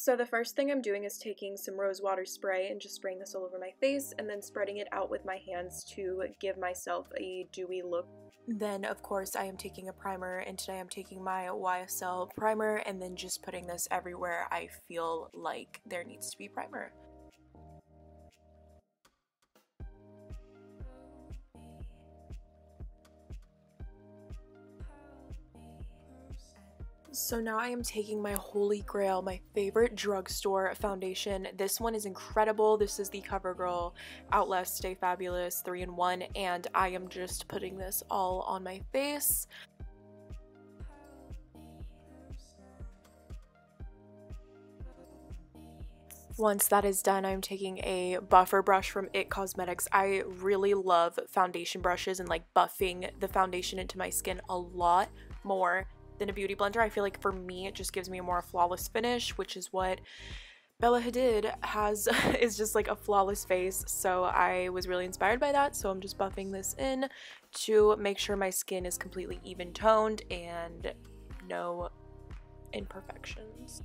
So the first thing I'm doing is taking some rose water spray and just spraying this all over my face and then spreading it out with my hands to give myself a dewy look. Then of course I am taking a primer, and today I'm taking my YSL Primer and then just putting this everywhere I feel like there needs to be primer. So now I am taking my holy grail, my favorite drugstore foundation. This one is incredible. This is the CoverGirl Outlast Stay Fabulous 3-in-1, and I am just putting this all on my face. Once that is done, I'm taking a buffer brush from IT Cosmetics. I really love foundation brushes and like buffing the foundation into my skin a lot more than a beauty blender. I feel like for me it just gives me a more flawless finish, which is what Bella Hadid has is just like a flawless face. So I was really inspired by that, so I'm just buffing this in to make sure my skin is completely even toned and no imperfections.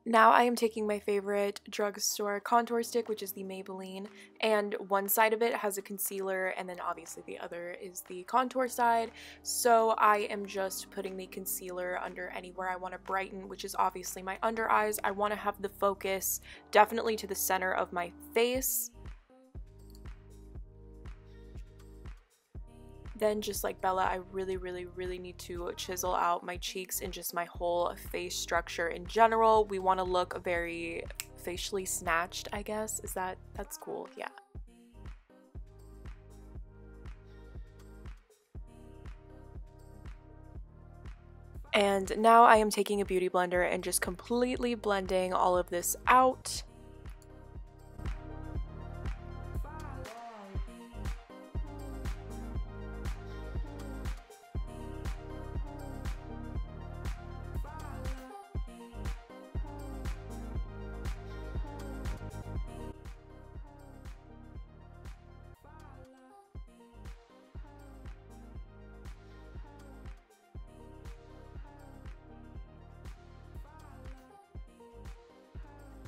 Now I am taking my favorite drugstore contour stick, which is the Maybelline, and one side of it has a concealer and then obviously the other is the contour side. So I am just putting the concealer under anywhere I want to brighten, which is obviously my under eyes. I want to have the focus definitely to the center of my face. Then just like Bella, I really need to chisel out my cheeks and just my whole face structure in general. We want to look very facially snatched, I guess. That's cool, yeah. And now I am taking a beauty blender and just completely blending all of this out.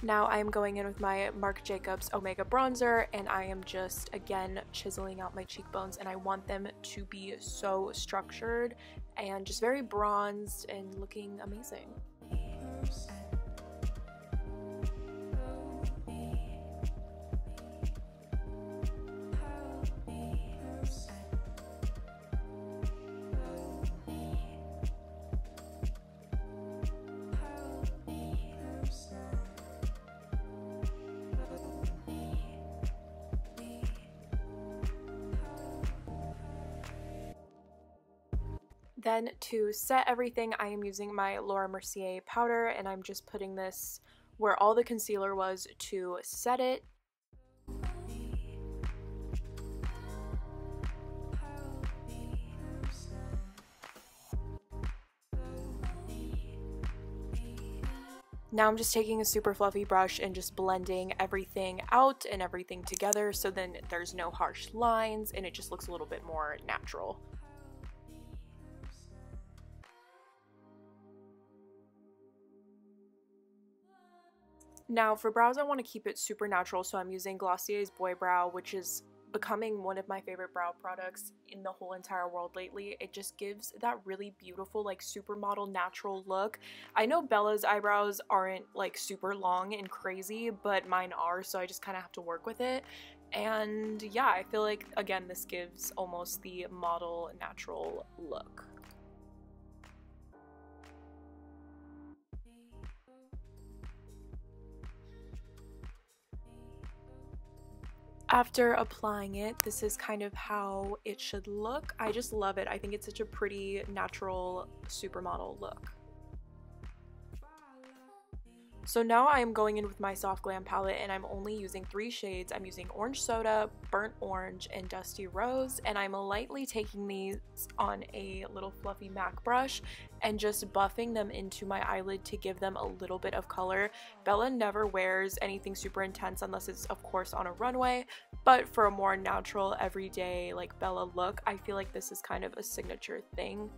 Now I am going in with my Marc Jacobs Omega bronzer, and I am just again chiseling out my cheekbones, and I want them to be so structured and just very bronzed and looking amazing. Then to set everything, I am using my Laura Mercier powder, and I'm just putting this where all the concealer was to set it. Now I'm just taking a super fluffy brush and just blending everything out and everything together, so then there's no harsh lines and it just looks a little bit more natural. Now for brows, I want to keep it super natural, so I'm using Glossier's Boy Brow, which is becoming one of my favorite brow products in the whole entire world lately. It just gives that really beautiful, like, supermodel natural look. I know Bella's eyebrows aren't like super long and crazy, but mine are, so I just kind of have to work with it. And yeah, I feel like, again, this gives almost the model natural look. After applying it, this is kind of how it should look. I just love it. I think it's such a pretty, natural, supermodel look. So now I am going in with my Soft Glam palette, and I'm only using 3 shades. I'm using Orange Soda, Burnt Orange, and Dusty Rose, and I'm lightly taking these on a little fluffy MAC brush and just buffing them into my eyelid to give them a little bit of color. Bella never wears anything super intense unless it's of course on a runway, but for a more natural everyday like Bella look, I feel like this is kind of a signature thing.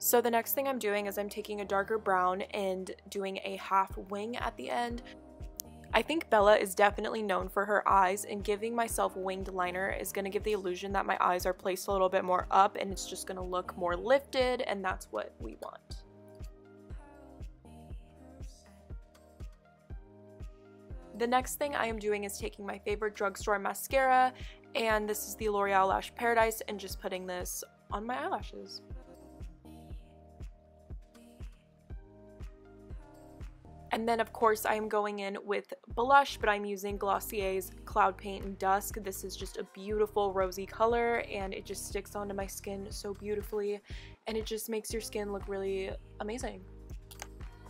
So the next thing I'm doing is I'm taking a darker brown and doing a half wing at the end. I think Bella is definitely known for her eyes, and giving myself winged liner is going to give the illusion that my eyes are placed a little bit more up and it's just going to look more lifted, and that's what we want. The next thing I am doing is taking my favorite drugstore mascara, and this is the L'Oreal Lash Paradise, and just putting this on my eyelashes. And then of course I am going in with blush, but I'm using Glossier's Cloud Paint in Dusk. This is just a beautiful rosy color, and it just sticks onto my skin so beautifully, and it just makes your skin look really amazing.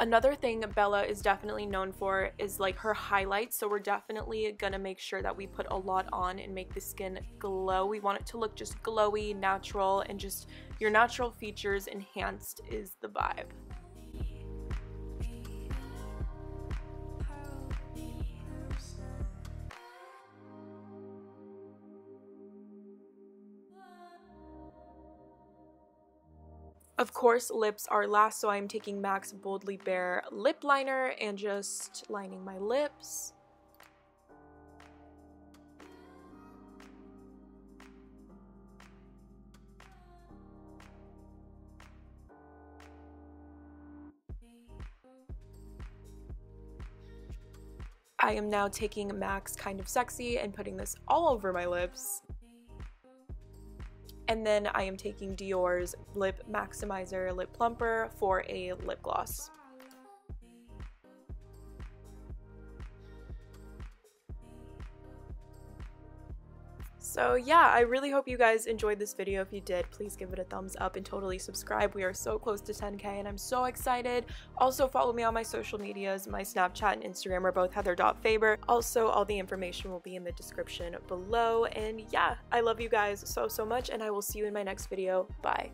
Another thing Bella is definitely known for is like her highlights, so we're definitely gonna make sure that we put a lot on and make the skin glow. We want it to look just glowy, natural, and just your natural features enhanced is the vibe. Of course, lips are last, so I'm taking MAC's Boldly Bare lip liner and just lining my lips. I am now taking MAC's Kind of Sexy and putting this all over my lips. And then I am taking Dior's Lip Maximizer Lip Plumper for a lip gloss. So yeah, I really hope you guys enjoyed this video. If you did, please give it a thumbs up and totally subscribe. We are so close to 10K and I'm so excited. Also follow me on my social medias. My Snapchat and Instagram are both heather.faber. Also, all the information will be in the description below. And yeah, I love you guys so much, and I will see you in my next video. Bye.